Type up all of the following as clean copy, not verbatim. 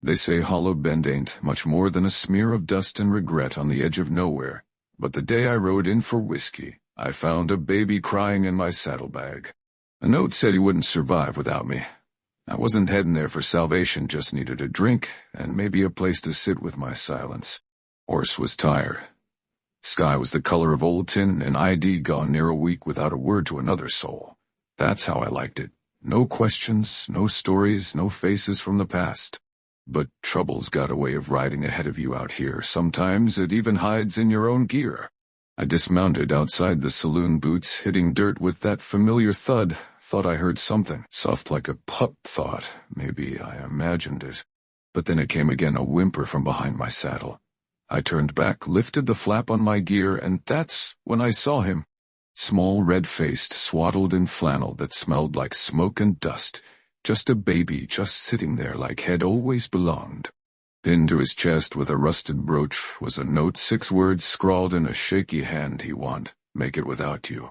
They say Hollow Bend ain't much more than a smear of dust and regret on the edge of nowhere, but the day I rode in for whiskey, I found a baby crying in my saddlebag. A note said he wouldn't survive without me. I wasn't heading there for salvation, just needed a drink and maybe a place to sit with my silence. Horse was tired. Sky was the color of old tin, and ID gone near a week without a word to another soul. That's how I liked it. No questions, no stories, no faces from the past. But trouble's got a way of riding ahead of you out here. Sometimes it even hides in your own gear. I dismounted outside the saloon boots, hitting dirt with that familiar thud. Thought I heard something, soft like a pup thought. Maybe I imagined it. But then it came again, a whimper from behind my saddle. I turned back, lifted the flap on my gear, and that's when I saw him. Small, red-faced, swaddled in flannel that smelled like smoke and dust. Just a baby, just sitting there like had always belonged. Pinned to his chest with a rusted brooch was a note, 6 words scrawled in a shaky hand. He want, make it without you.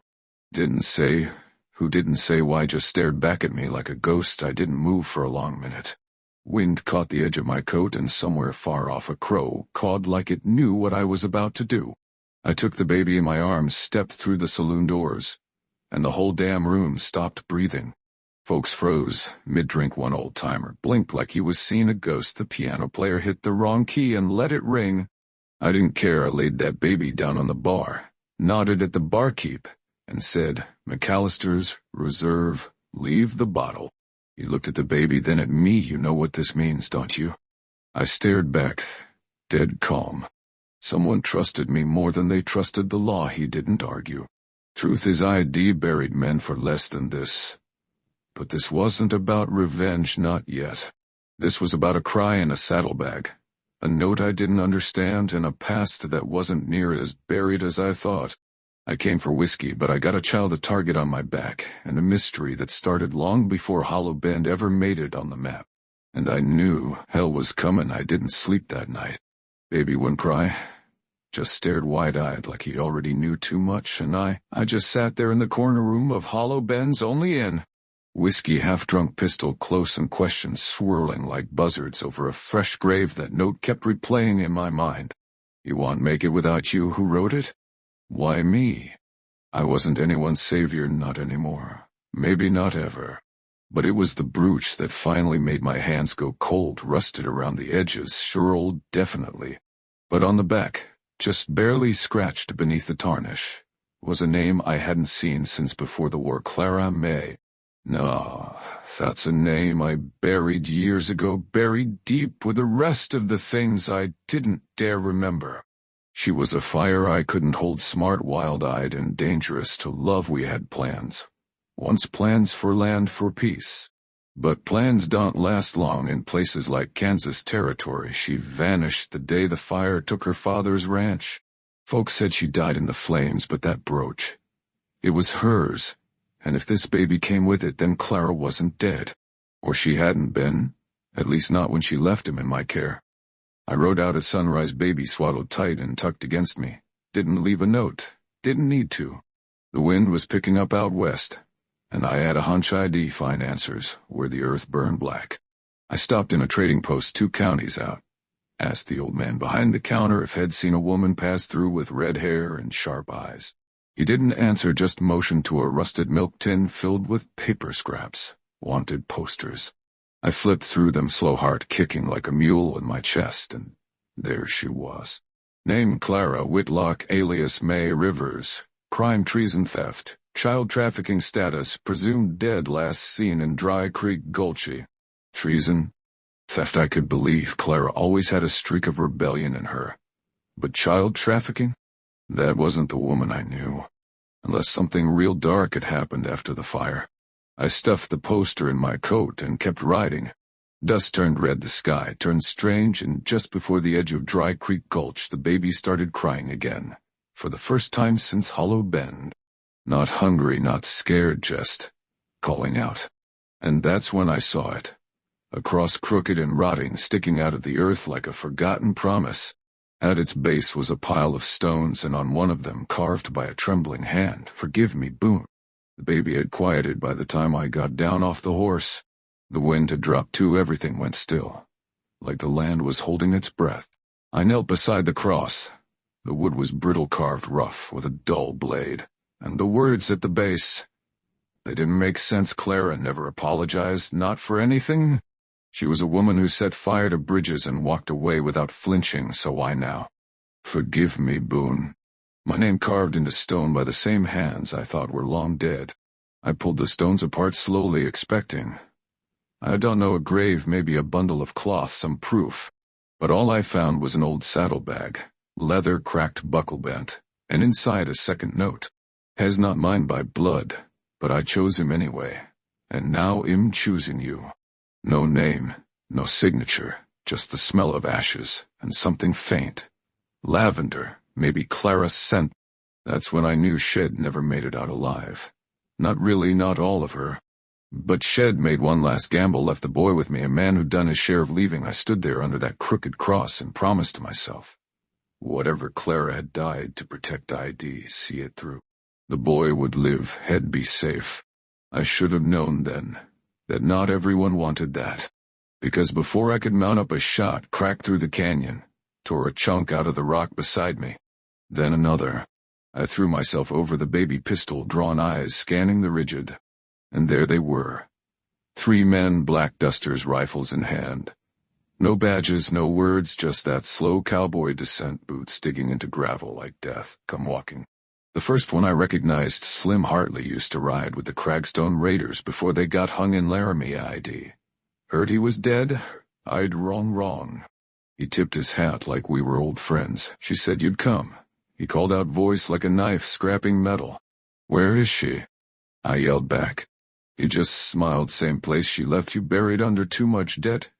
Didn't say why, just stared back at me like a ghost. I didn't move for a long minute. Wind caught the edge of my coat, and somewhere far off a crow cawed like it knew what I was about to do. I took the baby in my arms, stepped through the saloon doors, and the whole damn room stopped breathing. Folks froze. Mid-drink, one old-timer blinked like he was seeing a ghost. The piano player hit the wrong key and let it ring. I didn't care. I laid that baby down on the bar, nodded at the barkeep, and said, "McAllister's Reserve, leave the bottle." He looked at the baby, then at me. You know what this means, don't you? I stared back, dead calm. Someone trusted me more than they trusted the law. He didn't argue. Truth is, ID buried men for less than this. But this wasn't about revenge, not yet. This was about a cry in a saddlebag, a note I didn't understand, and a past that wasn't near as buried as I thought. I came for whiskey, but I got a child, a target on my back, and a mystery that started long before Hollow Bend ever made it on the map. And I knew hell was coming. I didn't sleep that night. Baby wouldn't cry, just stared wide-eyed like he already knew too much, and I just sat there in the corner room of Hollow Bend's only inn. Whiskey, half-drunk, pistol close, and questions swirling like buzzards over a fresh grave. That note kept replaying in my mind. You want make it without you? Who wrote it? Why me? I wasn't anyone's savior, not anymore. Maybe not ever. But it was the brooch that finally made my hands go cold, rusted around the edges, sure old, definitely. But on the back, just barely scratched beneath the tarnish, was a name I hadn't seen since before the war. Clara May. No, that's a name I buried years ago, buried deep with the rest of the things I didn't dare remember. She was a fire I couldn't hold, smart, wild-eyed, and dangerous to love. We had plans. Once plans for land, for peace. But plans don't last long in places like Kansas territory. She vanished the day the fire took her father's ranch. Folks said she died in the flames, but that brooch, it was hers. And if this baby came with it, then Clara wasn't dead. Or she hadn't been, at least not when she left him in my care. I rode out at sunrise, baby swaddled tight and tucked against me. Didn't leave a note. Didn't need to. The wind was picking up out west, and I had a hunch I'd find answers where the earth burned black. I stopped in a trading post 2 counties out. Asked the old man behind the counter if he'd seen a woman pass through with red hair and sharp eyes. He didn't answer, just motioned to a rusted milk tin filled with paper scraps, wanted posters. I flipped through them, slow, heart kicking like a mule in my chest, and there she was. Name Clara Whitlock, alias May Rivers. Crime, treason, theft. Child trafficking status, presumed dead, last seen in Dry Creek Gulchy. Treason? Theft I could believe. Clara always had a streak of rebellion in her. But child trafficking? That wasn't the woman I knew. Unless something real dark had happened after the fire. I stuffed the poster in my coat and kept riding. Dust turned red, the sky turned strange, and just before the edge of Dry Creek Gulch, the baby started crying again. For the first time since Hollow Bend. Not hungry, not scared, just calling out. And that's when I saw it. Across, crooked and rotting, sticking out of the earth like a forgotten promise. At its base was a pile of stones, and on one of them, carved by a trembling hand, "Forgive me, Boone." The baby had quieted by the time I got down off the horse. The wind had dropped too, everything went still. like the land was holding its breath. I knelt beside the cross. The wood was brittle, carved rough with a dull blade, and the words at the base, they didn't make sense. Clara never apologized, not for anything. She was a woman who set fire to bridges and walked away without flinching, so why now? Forgive me, Boone. My name carved into stone by the same hands I thought were long dead. I pulled the stones apart slowly, expecting, I don't know, a grave, maybe a bundle of cloth, some proof. But all I found was an old saddlebag, leather cracked, buckle bent, and inside a second note. Has not mine by blood, but I chose him anyway, and now I'm choosing you. No name, no signature, just the smell of ashes, and something faint. Lavender, maybe Clara's scent. That's when I knew Shed never made it out alive. Not really, not all of her. But Shed made one last gamble, left the boy with me, a man who'd done his share of leaving. I stood there under that crooked cross and promised to myself, whatever Clara had died to protect, I'd see it through. The boy would live, he'd be safe. I should have known then that not everyone wanted that, because before I could mount up, a shot cracked through the canyon, tore a chunk out of the rock beside me. Then another. I threw myself over the baby, pistol drawn, eyes scanning the rigid. And there they were. 3 men, black dusters, rifles in hand. No badges, no words, just that slow cowboy descent, boots digging into gravel like death, come walking. The first one I recognized. Slim Hartley used to ride with the Cragstone Raiders before they got hung in Laramie. I'd heard he was dead. I'd wrong. He tipped his hat like we were old friends. She said you'd come. He called out, voice like a knife scraping metal. Where is she? I yelled back. He just smiled. Same place she left you, buried under too much debt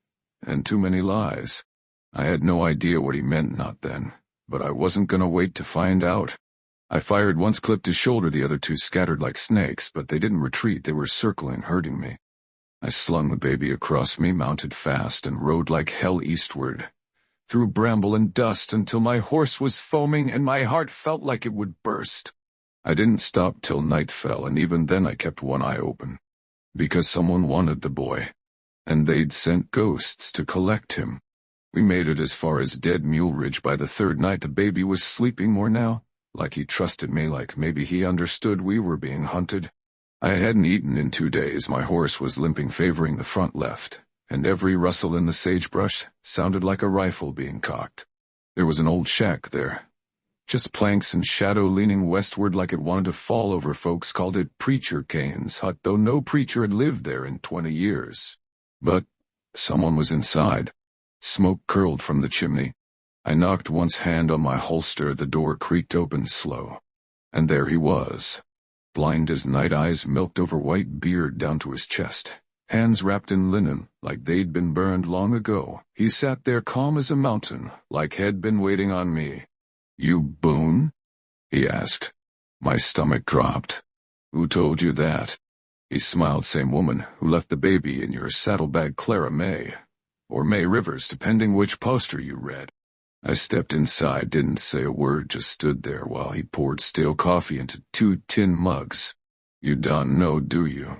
and too many lies. I had no idea what he meant, not then, but I wasn't gonna wait to find out. I fired once, clipped his shoulder. The other 2 scattered like snakes, but they didn't retreat. They were circling, hurting me. I slung the baby across me, mounted fast, and rode like hell eastward, through bramble and dust, until my horse was foaming and my heart felt like it would burst. I didn't stop till night fell, and even then I kept one eye open, because someone wanted the boy, and they'd sent ghosts to collect him. We made it as far as Dead Mule Ridge by the 3rd night. The baby was sleeping more now, like he trusted me, like maybe he understood we were being hunted. I hadn't eaten in 2 days. My horse was limping, favoring the front left, and every rustle in the sagebrush sounded like a rifle being cocked. There was an old shack there, just planks and shadow, leaning westward like it wanted to fall over. Folks called it Preacher Cain's hut, though no preacher had lived there in 20 years. But someone was inside. Smoke curled from the chimney. I knocked once, hand on my holster. The door creaked open slow, and there he was, blind as night, eyes milked over, white beard down to his chest, hands wrapped in linen like they'd been burned long ago. He sat there calm as a mountain, like he'd been waiting on me. You Boone? He asked. My stomach dropped. Who told you that? He smiled. Same woman who left the baby in your saddlebag, Clara May, or May Rivers, depending which poster you read. I stepped inside, didn't say a word, just stood there while he poured stale coffee into 2 tin mugs. You don't know, do you?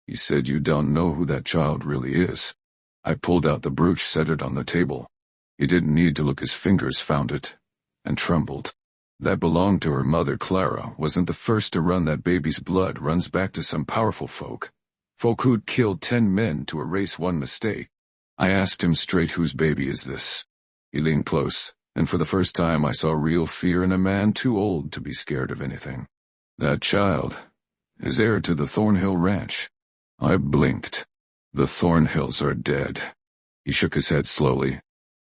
He said, you don't know who that child really is. I pulled out the brooch, set it on the table. He didn't need to look, his fingers found it, and trembled. That belonged to her mother. Clara wasn't the first to run. That baby's blood runs back to some powerful folk who'd killed 10 men to erase one mistake. I asked him straight, whose baby is this? He leaned close, and for the first time I saw real fear in a man too old to be scared of anything. That child is heir to the Thornhill Ranch. I blinked. The Thornhills are dead. He shook his head slowly.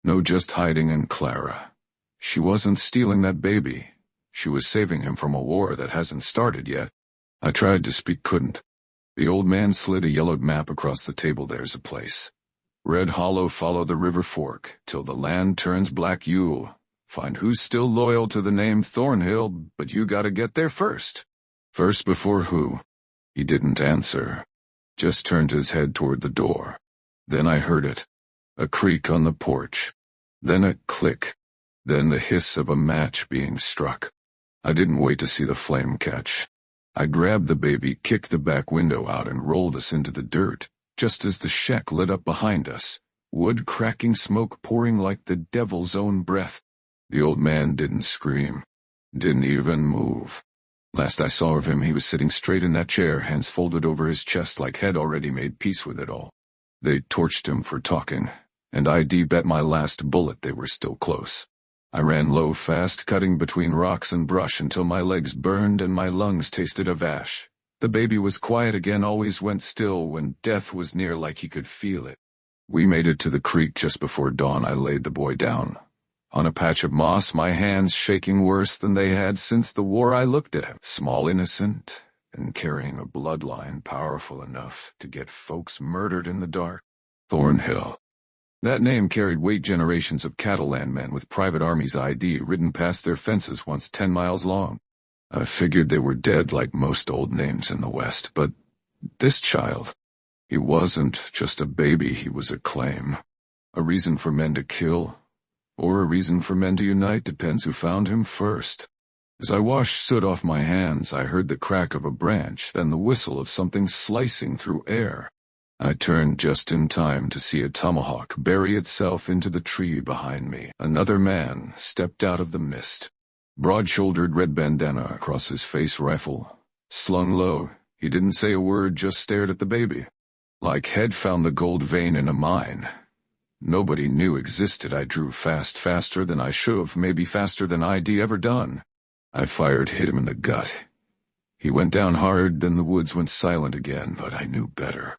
No, just hiding in Clara. She wasn't stealing that baby. She was saving him from a war that hasn't started yet. I tried to speak, couldn't. The old man slid a yellowed map across the table. There's a place. Red Hollow, follow the river fork till the land turns black. You'll find who's still loyal to the name Thornhill, but you gotta get there first. First before who? He didn't answer, just turned his head toward the door. Then I heard it. A creak on the porch. Then a click. Then the hiss of a match being struck. I didn't wait to see the flame catch. I grabbed the baby, kicked the back window out, and rolled us into the dirt, just as the shack lit up behind us. wood cracking, smoke pouring like the devil's own breath. The old man didn't scream, didn't even move. Last I saw of him, he was sitting straight in that chair, hands folded over his chest like he'd already made peace with it all. They torched him for talking, and I'd bet my last bullet they were still close. I ran low, fast, cutting between rocks and brush until my legs burned and my lungs tasted of ash. The baby was quiet again, always went still when death was near, like he could feel it. We made it to the creek just before dawn. I laid the boy down on a patch of moss, my hands shaking worse than they had since the war. I looked at him, small, innocent, and carrying a bloodline powerful enough to get folks murdered in the dark. Thornhill. That name carried weight. Generations of cattleland men with private armies ID ridden past their fences, once 10 miles long. I figured they were dead like most old names in the West, but this child, he wasn't just a baby, he was a claim. A reason for men to kill, or a reason for men to unite, depends who found him first. As I washed soot off my hands, I heard the crack of a branch, then the whistle of something slicing through air. I turned just in time to see a tomahawk bury itself into the tree behind me. Another man stepped out of the mist. Broad-shouldered, red bandana across his face, rifle slung low. He didn't say a word, just stared at the baby. Like he'd found the gold vein in a mine nobody knew existed. I drew fast, faster than I should have, maybe faster than I'd ever done. I fired, hit him in the gut. He went down hard, then the woods went silent again, but I knew better.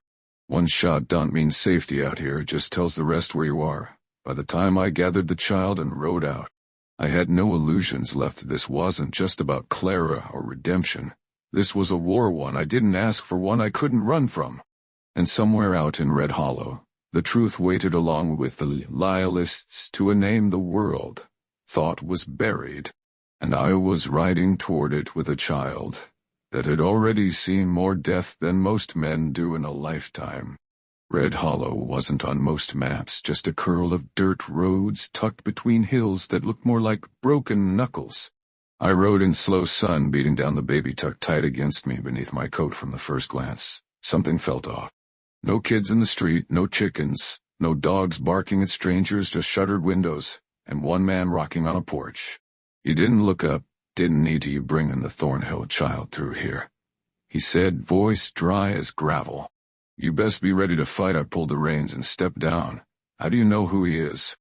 One shot don't mean safety out here, it just tells the rest where you are. By the time I gathered the child and rode out, I had no illusions left. This wasn't just about Clara or redemption. This was a war, one I didn't ask for, one I couldn't run from. And somewhere out in Red Hollow, the truth waited along with the loyalists to a name the world thought was buried. And I was riding toward it with a child that had already seen more death than most men do in a lifetime. Red Hollow wasn't on most maps, just a curl of dirt roads tucked between hills that looked more like broken knuckles. I rode in slow sun, beating down the baby tucked tight against me beneath my coat. From the first glance, something felt off. No kids in the street, no chickens, no dogs barking at strangers, just shuttered windows, and one man rocking on a porch. He didn't look up. Didn't need to. You bringing the Thornhill child through here, he said, voice dry as gravel. You best be ready to fight. I pulled the reins and stepped down. How do you know who he is?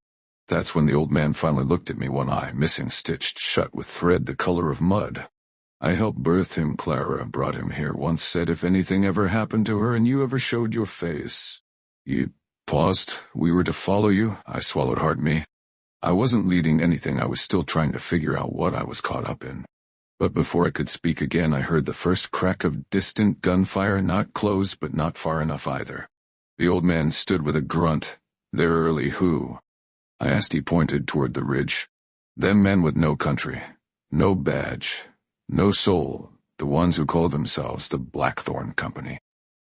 That's when the old man finally looked at me, one eye missing, stitched shut with thread the color of mud. I helped birth him. Clara brought him here, once said if anything ever happened to her and you ever showed your face. You paused. We were to follow you. I swallowed hard. Me. I wasn't leading anything. I was still trying to figure out what I was caught up in. But before I could speak again, I heard the first crack of distant gunfire, not close but not far enough either. The old man stood with a grunt. They're early. Who? I asked. He pointed toward the ridge. Them men with no country, no badge, no soul, the ones who call themselves the Blackthorn Company.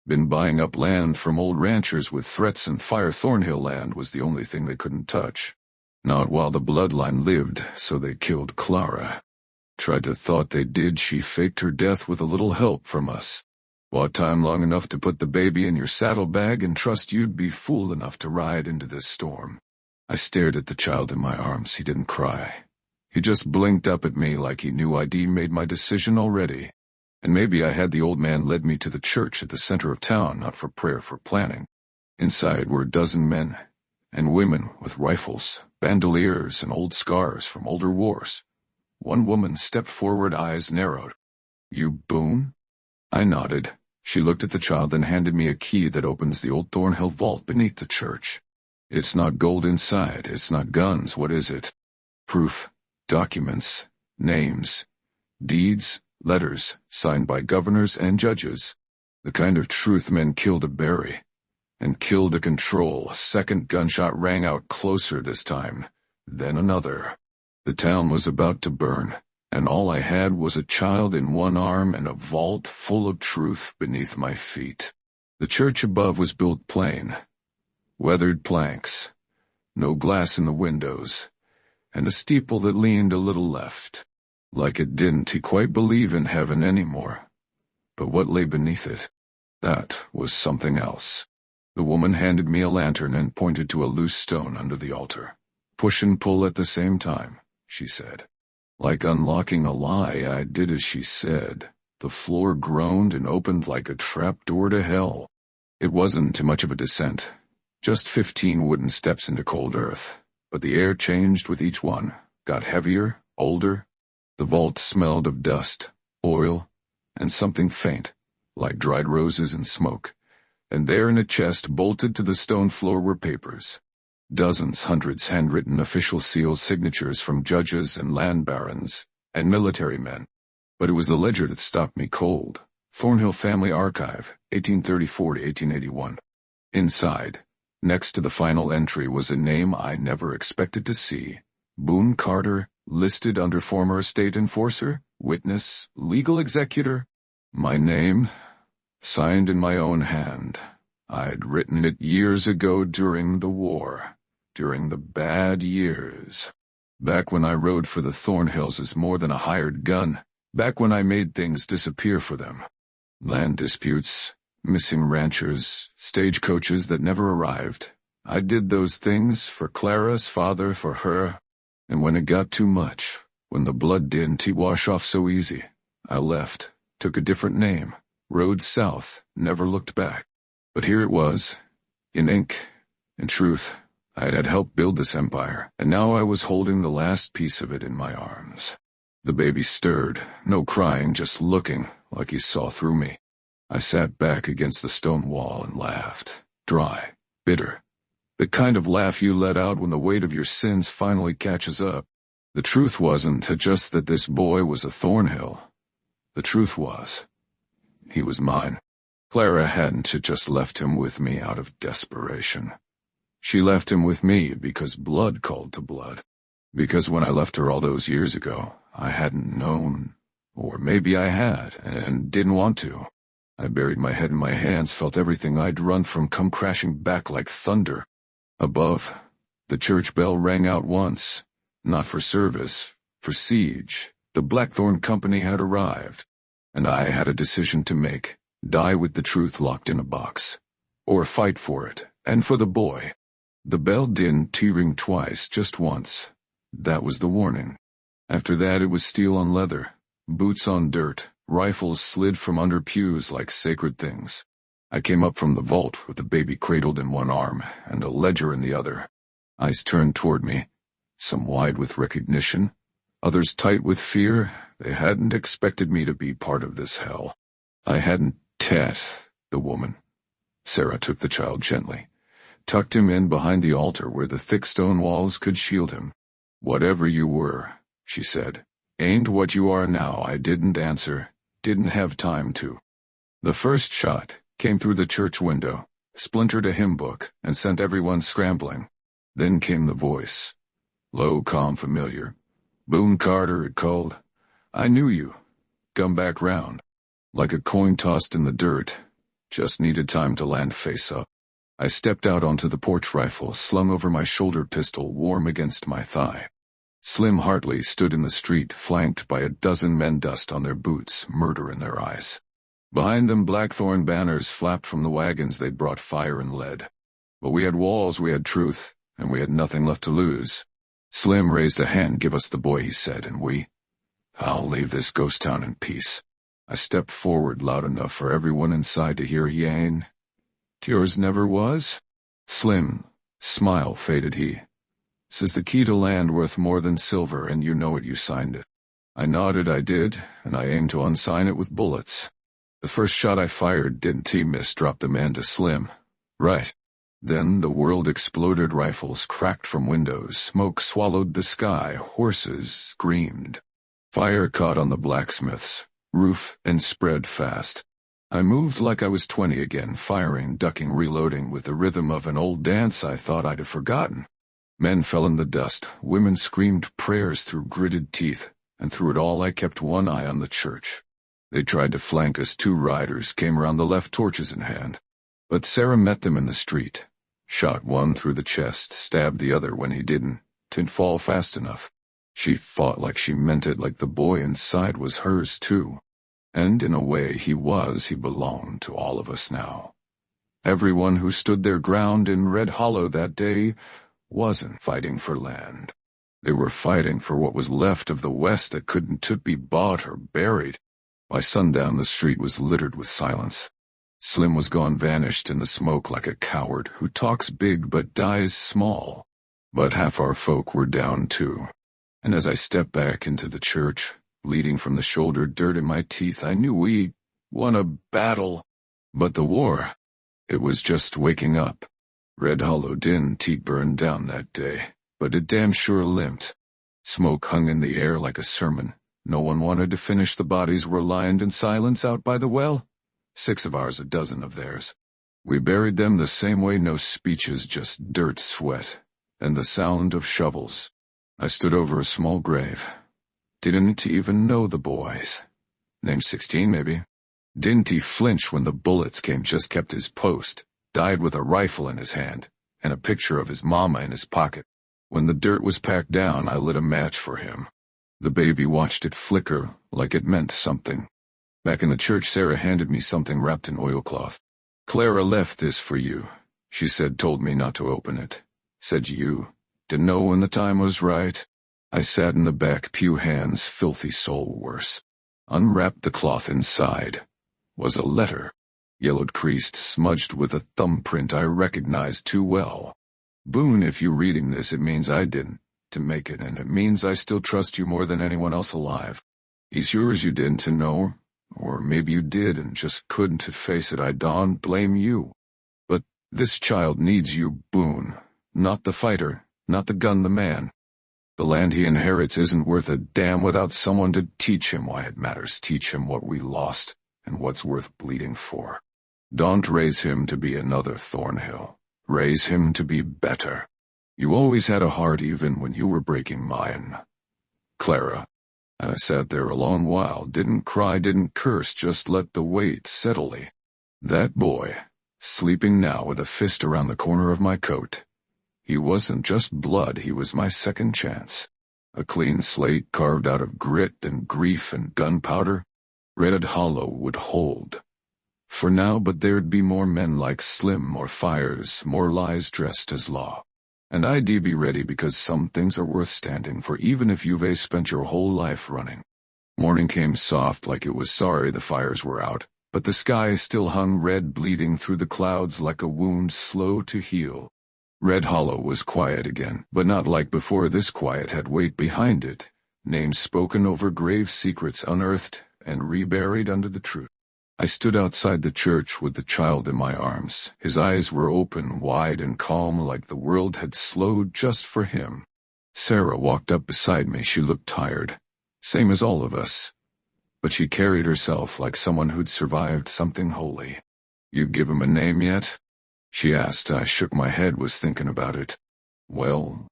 Been buying up land from old ranchers with threats and fire. Thornhill land was the only thing they couldn't touch. Not while the bloodline lived, so they killed Clara. Tried to thought they did. She faked her death with a little help from us. Bought time long enough to put the baby in your saddlebag and trust you'd be fool enough to ride into this storm. I stared at the child in my arms. He didn't cry. He just blinked up at me like he knew I'd made my decision already. And maybe I had. The old man led me to the church at the center of town, not for prayer, for planning. Inside were a dozen men and women with rifles, bandoliers, and old scars from older wars. One woman stepped forward, eyes narrowed. You Boone? I nodded. She looked at the child, then handed me a key that opens the old Thornhill vault beneath the church. It's not gold inside, it's not guns. What is it? Proof, documents, names, deeds, letters, signed by governors and judges. The kind of truth men kill to bury, and kill to control. A second gunshot rang out, closer this time, then another. The town was about to burn, and all I had was a child in one arm and a vault full of truth beneath my feet. The church above was built plain. Weathered planks, no glass in the windows, and a steeple that leaned a little left. Like it didn't quite believe in heaven anymore. But what lay beneath it? That was something else. The woman handed me a lantern and pointed to a loose stone under the altar. "Push and pull at the same time," she said. Like unlocking a lie, I did as she said. The floor groaned and opened like a trapdoor to hell. It wasn't too much of a descent, just 15 wooden steps into cold earth, but the air changed with each one, got heavier, older. The vault smelled of dust, oil, and something faint, like dried roses and smoke. And there in a chest bolted to the stone floor were papers. Dozens, hundreds, handwritten official seals, signatures from judges and land barons and military men. But it was the ledger that stopped me cold. Thornhill Family Archive, 1834 to 1881. Inside, next to the final entry, was a name I never expected to see. Boone Carter, listed under former estate enforcer, witness, legal executor. My name, signed in my own hand. I'd written it years ago during the war, during the bad years. Back when I rode for the Thornhills as more than a hired gun, back when I made things disappear for them. Land disputes, missing ranchers, stagecoaches that never arrived. I did those things for Clara's father, for her. And when it got too much, when the blood didn't wash off so easy, I left, took a different name, rode south, never looked back. But here it was, in ink, in truth. I had helped build this empire, and now I was holding the last piece of it in my arms. The baby stirred, no crying, just looking, like he saw through me. I sat back against the stone wall and laughed, dry, bitter. The kind of laugh you let out when the weight of your sins finally catches up. The truth wasn't just that this boy was a Thornhill. The truth was, he was mine. Clara hadn't just left him with me out of desperation. She left him with me because blood called to blood. Because when I left her all those years ago, I hadn't known, or maybe I had, and didn't want to. I buried my head in my hands, felt everything I'd run from come crashing back like thunder. Above, the church bell rang out once, not for service, for siege. The Blackthorn Company had arrived, and I had a decision to make: die with the truth locked in a box, or fight for it, and for the boy. The bell didn't ring twice, just once. That was the warning. After that it was steel on leather, boots on dirt, rifles slid from under pews like sacred things. I came up from the vault with the baby cradled in one arm and a ledger in the other. Eyes turned toward me, some wide with recognition, others tight with fear. They hadn't expected me to be part of this hell. I hadn't. The woman. Sarah took the child gently, tucked him in behind the altar where the thick stone walls could shield him. "Whatever you were," she said, "ain't what you are now." I didn't answer, didn't have time to. The first shot came through the church window, splintered a hymn book, and sent everyone scrambling. Then came the voice. Low, calm, familiar. "Boone Carter," it called. "I knew you. Come back round." Like a coin tossed in the dirt, just needed time to land face up. I stepped out onto the porch, rifle slung over my shoulder, pistol warm against my thigh. Slim Hartley stood in the street, flanked by a dozen men, dust on their boots, murder in their eyes. Behind them, blackthorn banners flapped from the wagons they'd brought fire and lead. But we had walls, we had truth, and we had nothing left to lose. Slim raised a hand. "Give us the boy," he said, and I'll leave this ghost town in peace. I stepped forward loud enough for everyone inside to hear. "He ain't. Yours never was?" Slim, smile faded. He says the key to land worth more than silver, and you know it, you signed it. I nodded. I did, and I aimed to unsign it with bullets. The first shot I fired didn't miss, dropped the man to Slim. Right. Then the world exploded. Rifles cracked from windows, smoke swallowed the sky, horses screamed. Fire caught on the blacksmith's roof and spread fast. I moved like I was 20 again, firing, ducking, reloading with the rhythm of an old dance I thought I'd have forgotten. Men fell in the dust, women screamed prayers through gritted teeth, and through it all I kept one eye on the church. They tried to flank us. 2 riders came around the left, torches in hand. But Sarah met them in the street, shot one through the chest, stabbed the other when he didn't fall fast enough. She fought like she meant it, like the boy inside was hers too. And in a way he belonged to all of us now. Everyone who stood their ground in Red Hollow that day wasn't fighting for land. They were fighting for what was left of the West that couldn't be bought or buried. By sundown, the street was littered with silence. Slim was gone, vanished in the smoke like a coward who talks big but dies small. But half our folk were down too. And as I stepped back into the church, bleeding from the shoulder, dirt in my teeth, I knew we won a battle. But the war, it was just waking up. Red Hollow didn't burn down that day, but it damn sure limped. Smoke hung in the air like a sermon. No one wanted to finish. The bodies were lined in silence out by the well. 6 of ours, a dozen of theirs. We buried them the same way, no speeches, just dirt, sweat, and the sound of shovels. I stood over a small grave. Didn't even know the boys. Named 16, maybe. Didn't he flinch when the bullets came, just kept his post. Died with a rifle in his hand, and a picture of his mama in his pocket. When the dirt was packed down, I lit a match for him. The baby watched it flicker like it meant something. Back in the church, Sarah handed me something wrapped in oilcloth. "Clara left this for you," she said. Told me not to open it. Said you didn't know when the time was right. I sat in the back pew, hands filthy, soul worse. Unwrapped the cloth. Inside was a letter. Yellowed, creased, smudged with a thumbprint I recognized too well. "Boone, if you're reading this, it means I didn't to make it, and it means I still trust you more than anyone else alive. He's yours. You didn't to know, or maybe you did and just couldn't to face it. I don't blame you. But this child needs you, Boone. Not the fighter, not the gun, the man. The land he inherits isn't worth a damn without someone to teach him why it matters, teach him what we lost and what's worth bleeding for. Don't raise him to be another Thornhill. Raise him to be better. You always had a heart even when you were breaking mine. Clara." I sat there a long while, didn't cry, didn't curse, just let the weight settle. That boy, sleeping now with a fist around the corner of my coat. He wasn't just blood, he was my second chance. A clean slate carved out of grit and grief and gunpowder. Red Hollow would hold. For now, but there'd be more men like Slim, more fires, more lies dressed as law. And I'd be ready, because some things are worth standing for, even if you've spent your whole life running. Morning came soft, like it was sorry the fires were out, but the sky still hung red, bleeding through the clouds like a wound slow to heal. Red Hollow was quiet again, but not like before. This quiet had weight behind it, names spoken over, grave secrets unearthed and reburied under the truth. I stood outside the church with the child in my arms. His eyes were open, wide and calm, like the world had slowed just for him. Sarah walked up beside me. She looked tired, same as all of us, but she carried herself like someone who'd survived something holy. "You give him a name yet?" she asked. I shook my head, was thinking about it. "Well,"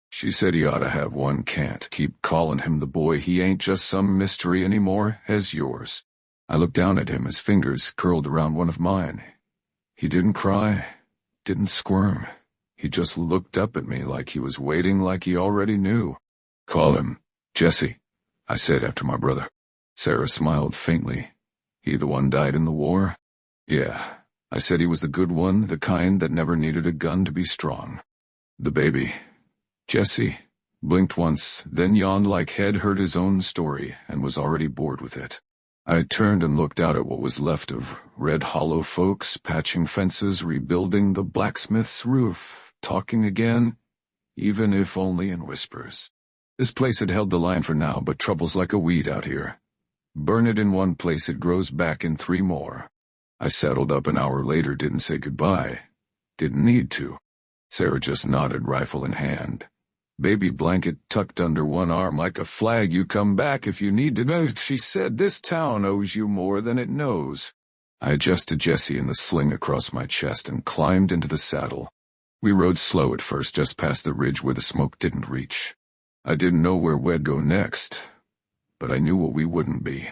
she said, "he ought to have one. Can't keep calling him the boy. He ain't just some mystery anymore, as yours." I looked down at him, his fingers curled around one of mine. He didn't cry, didn't squirm. He just looked up at me like he was waiting, like he already knew. "Call him Jesse," I said, after my brother. Sarah smiled faintly. "He the one died in the war?" "Yeah," I said. "He was the good one, the kind that never needed a gun to be strong." "The baby, Jesse," blinked once, then yawned like he'd heard his own story and was already bored with it. I turned and looked out at what was left of Red Hollow folks, patching fences, rebuilding the blacksmith's roof, talking again, even if only in whispers. This place had held the line for now, but trouble's like a weed out here. Burn it in one place, it grows back in 3 more. I saddled up an hour later, didn't say goodbye. Didn't need to. Sarah just nodded, rifle in hand. Baby blanket tucked under one arm like a flag. "You come back if you need to know," she said. "This town owes you more than it knows." I adjusted Jesse in the sling across my chest and climbed into the saddle. We rode slow at first, just past the ridge where the smoke didn't reach. I didn't know where we'd go next, but I knew what we wouldn't be.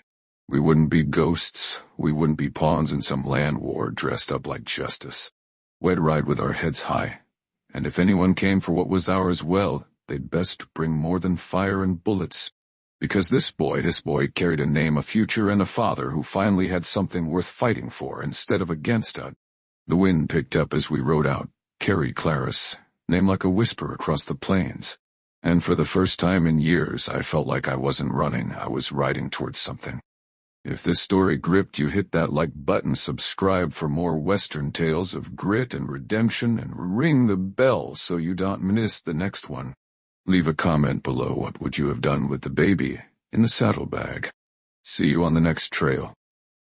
We wouldn't be ghosts. We wouldn't be pawns in some land war dressed up like justice. We'd ride with our heads high, and if anyone came for what was ours, well, they'd best bring more than fire and bullets. Because this boy carried a name, a future, and a father who finally had something worth fighting for instead of against. The wind picked up as we rode out, carried Clarice, name like a whisper across the plains. And for the first time in years, I felt like I wasn't running, I was riding towards something. If this story gripped you, hit that like button, subscribe for more Western tales of grit and redemption, and ring the bell so you don't miss the next one. Leave a comment below. What would you have done with the baby in the saddlebag? See you on the next trail.